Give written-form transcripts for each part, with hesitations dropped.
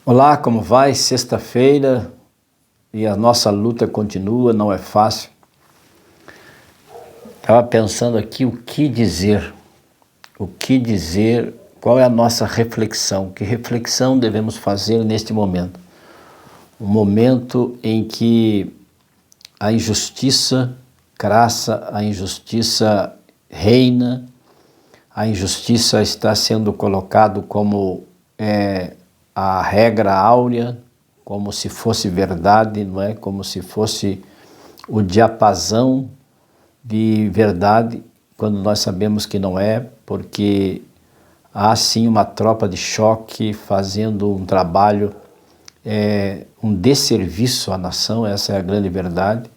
Olá, como vai? Sexta-feira e a nossa luta continua, não é fácil. Estava pensando aqui o que dizer, qual é a nossa reflexão, que reflexão devemos fazer neste momento. Um momento em que a injustiça crassa, a injustiça reina, a injustiça está sendo colocado como a regra áurea, como se fosse verdade, não é? Como se fosse o diapasão de verdade, quando nós sabemos que não é, porque há sim uma tropa de choque fazendo um trabalho, um desserviço à nação, essa é a grande verdade,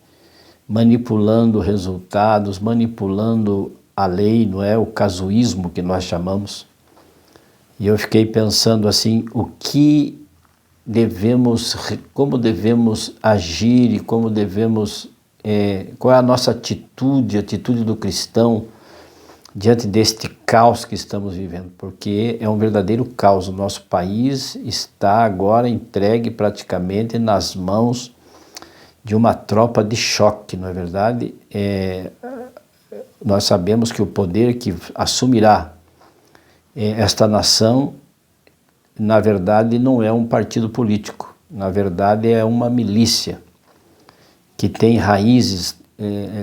manipulando resultados, manipulando a lei, não é? O casuísmo que nós chamamos. E eu fiquei pensando assim, como devemos agir e como devemos, qual é a nossa atitude, a atitude do cristão diante deste caos que estamos vivendo, porque é um verdadeiro caos. O nosso país está agora entregue praticamente nas mãos de uma tropa de choque, não é verdade? Nós sabemos que o poder que assumirá esta nação, na verdade, não é um partido político, na verdade é uma milícia que tem raízes,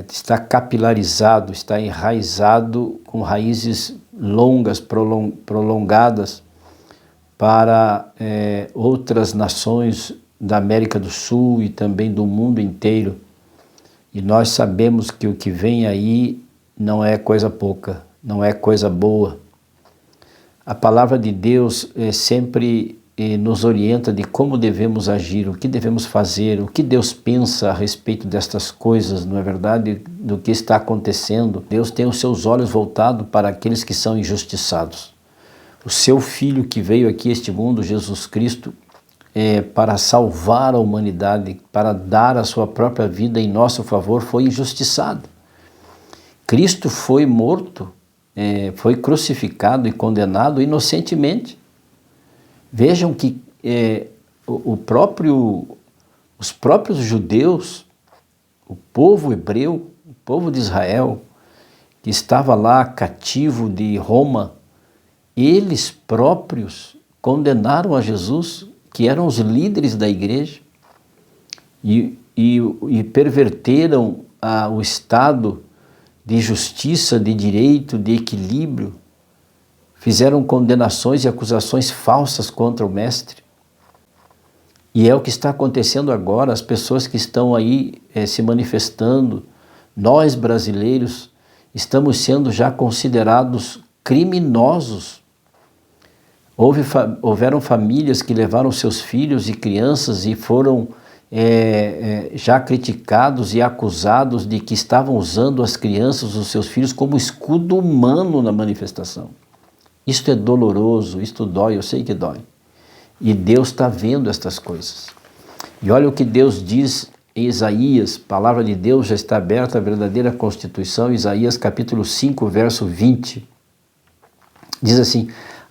está capilarizado, está enraizado com raízes longas, prolongadas para outras nações da América do Sul e também do mundo inteiro. E nós sabemos que o que vem aí não é coisa pouca, não é coisa boa. A palavra de Deus sempre nos orienta de como devemos agir, o que devemos fazer, o que Deus pensa a respeito destas coisas, não é verdade? Do que está acontecendo. Deus tem os seus olhos voltados para aqueles que são injustiçados. O seu Filho que veio aqui a este mundo, Jesus Cristo, para salvar a humanidade, para dar a sua própria vida em nosso favor, foi injustiçado. Cristo foi morto, foi crucificado e condenado inocentemente. Vejam que os próprios judeus, o povo hebreu, o povo de Israel, que estava lá cativo de Roma, eles próprios condenaram a Jesus, que eram os líderes da igreja, e perverteram o Estado de justiça, de direito, de equilíbrio, fizeram condenações e acusações falsas contra o Mestre. E é o que está acontecendo agora, as pessoas que estão aí se manifestando, nós brasileiros, estamos sendo já considerados criminosos. Houveram famílias que levaram seus filhos e crianças e foram já criticados e acusados de que estavam usando as crianças, os seus filhos, como escudo humano na manifestação. Isto é doloroso, isto dói, eu sei que dói. E Deus está vendo estas coisas. E olha o que Deus diz em Isaías, a palavra de Deus já está aberta, a verdadeira Constituição, Isaías capítulo 5, verso 20. Diz assim: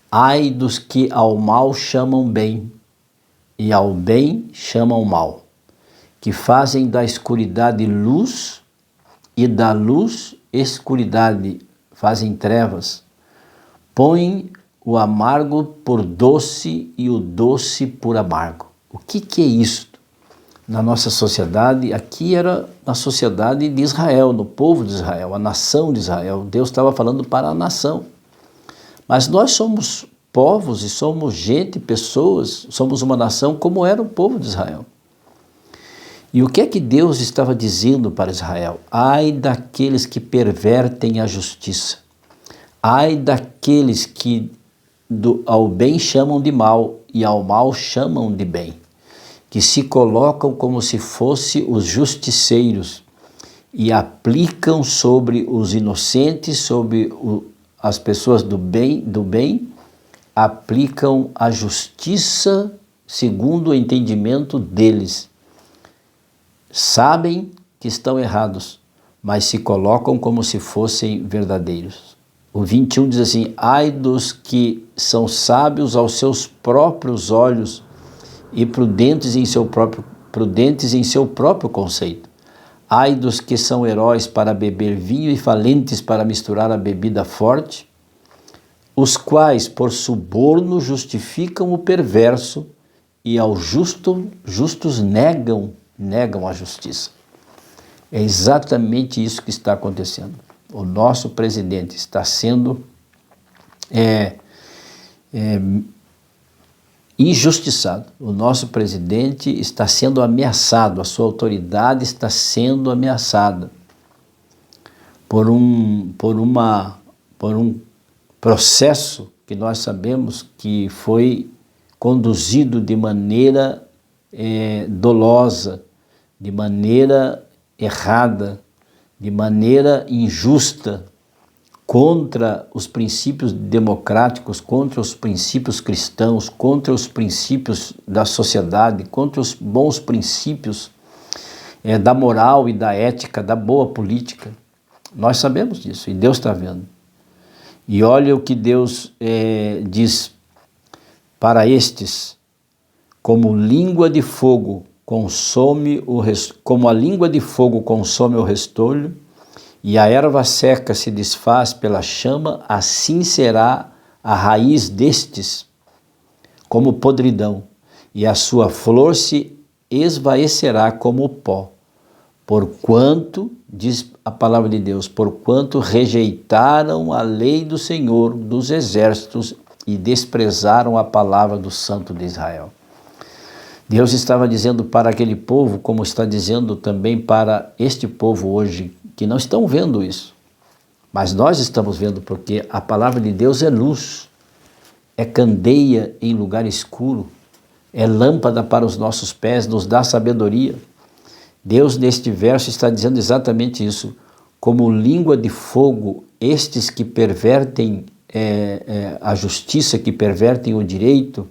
ai dos que ao mal chamam bem, e ao bem chamam mal, que fazem da escuridade luz, e da luz escuridade, fazem trevas, põem o amargo por doce e o doce por amargo. O que é isso? Na nossa sociedade, aqui era na sociedade de Israel, no povo de Israel, a nação de Israel. Deus estava falando para a nação. Mas nós somos povos e somos gente, pessoas, somos uma nação como era o povo de Israel. E o que é que Deus estava dizendo para Israel? Ai daqueles que pervertem a justiça. Ai daqueles que ao bem chamam de mal e ao mal chamam de bem, que se colocam como se fossem os justiceiros e aplicam sobre os inocentes, sobre as pessoas do bem, aplicam a justiça segundo o entendimento deles. Sabem que estão errados, mas se colocam como se fossem verdadeiros. O 21 diz assim: ai dos que são sábios aos seus próprios olhos e prudentes em seu próprio conceito. Ai dos que são heróis para beber vinho e valentes para misturar a bebida forte, os quais por suborno justificam o perverso e aos justos negam a justiça. É exatamente isso que está acontecendo. O nosso presidente está sendo injustiçado. O nosso presidente está sendo ameaçado, a sua autoridade está sendo ameaçada por um processo que nós sabemos que foi conduzido de maneira dolosa, de maneira errada, de maneira injusta, contra os princípios democráticos, contra os princípios cristãos, contra os princípios da sociedade, contra os bons princípios da moral e da ética, da boa política. Nós sabemos disso e Deus está vendo. E olha o que Deus diz para estes: como língua de fogo como a língua de fogo consome o restolho, e a erva seca se desfaz pela chama, assim será a raiz destes como podridão, e a sua flor se esvaecerá como o pó. Porquanto, diz a palavra de Deus, porquanto rejeitaram a lei do Senhor dos exércitos e desprezaram a palavra do Santo de Israel. Deus estava dizendo para aquele povo, como está dizendo também para este povo hoje, que não estão vendo isso. Mas nós estamos vendo, porque a palavra de Deus é luz, é candeia em lugar escuro, é lâmpada para os nossos pés, nos dá sabedoria. Deus, neste verso, está dizendo exatamente isso. Como língua de fogo, estes que pervertem a justiça, que pervertem o direito,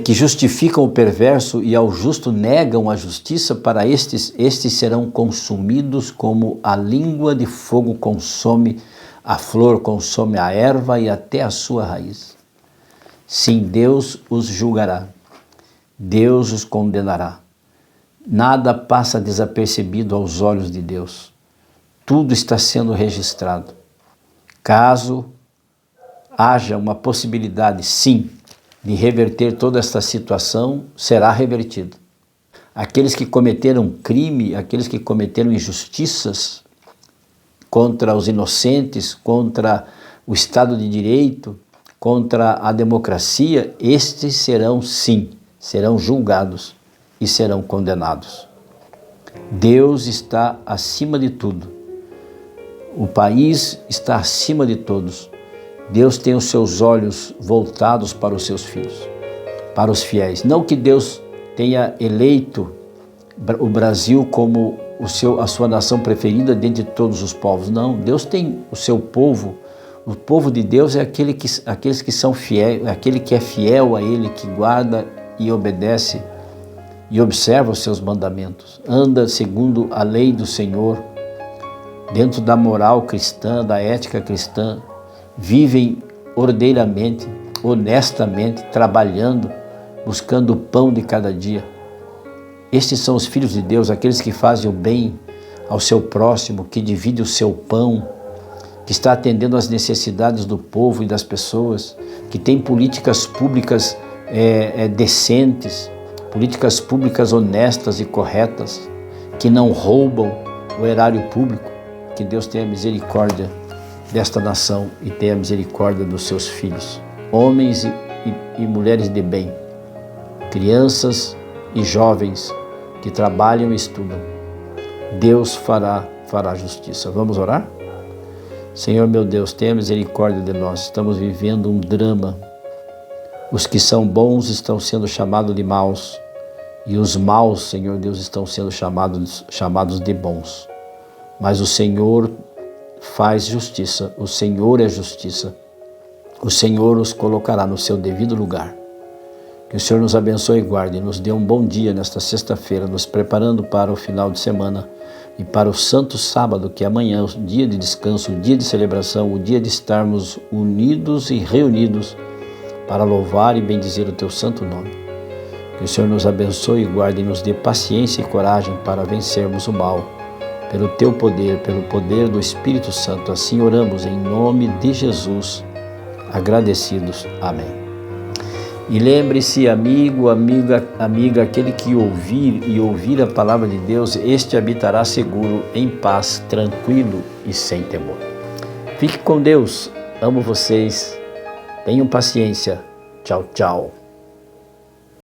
que justificam o perverso e ao justo negam a justiça, para estes serão consumidos como a língua de fogo consome a flor, consome a erva e até a sua raiz. Sim, Deus os julgará, Deus os condenará. Nada passa desapercebido aos olhos de Deus. Tudo está sendo registrado. Caso haja uma possibilidade, sim, de reverter toda esta situação, será revertido. Aqueles que cometeram crime, aqueles que cometeram injustiças contra os inocentes, contra o Estado de Direito, contra a democracia, estes serão, sim, serão julgados e serão condenados. Deus está acima de tudo. O país está acima de todos. Deus tem os seus olhos voltados para os seus filhos, para os fiéis. Não que Deus tenha eleito o Brasil como a sua nação preferida dentre todos os povos. Não, Deus tem o seu povo. O povo de Deus é aqueles que são fiéis, aquele que é fiel a Ele, que guarda e obedece e observa os seus mandamentos. Anda segundo a lei do Senhor, dentro da moral cristã, da ética cristã. Vivem ordeiramente, honestamente, trabalhando, buscando o pão de cada dia. Estes são os filhos de Deus, aqueles que fazem o bem ao seu próximo, que divide o seu pão, que está atendendo às necessidades do povo e das pessoas, que tem políticas públicas decentes, políticas públicas honestas e corretas, que não roubam o erário público. Que Deus tenha misericórdia desta nação e tenha misericórdia dos seus filhos, homens e mulheres de bem, crianças e jovens que trabalham e estudam. Deus fará justiça. Vamos orar? Senhor meu Deus, tenha misericórdia de nós. Estamos vivendo um drama. Os que são bons estão sendo chamados de maus, e os maus, Senhor Deus, estão sendo chamados de bons. Mas o Senhor faz justiça, o Senhor é justiça, o Senhor os colocará no seu devido lugar. Que o Senhor nos abençoe e guarde, nos dê um bom dia nesta sexta-feira, nos preparando para o final de semana e para o santo sábado, que é amanhã, o dia de descanso, o dia de celebração, o dia de estarmos unidos e reunidos para louvar e bendizer o teu santo nome. Que o Senhor nos abençoe, guarde e nos dê paciência e coragem para vencermos o mal. Pelo Teu poder, pelo poder do Espírito Santo, assim oramos em nome de Jesus, agradecidos. Amém. E lembre-se, amigo, amiga, aquele que ouvir a palavra de Deus, este habitará seguro, em paz, tranquilo e sem temor. Fique com Deus, amo vocês, tenham paciência. Tchau, tchau.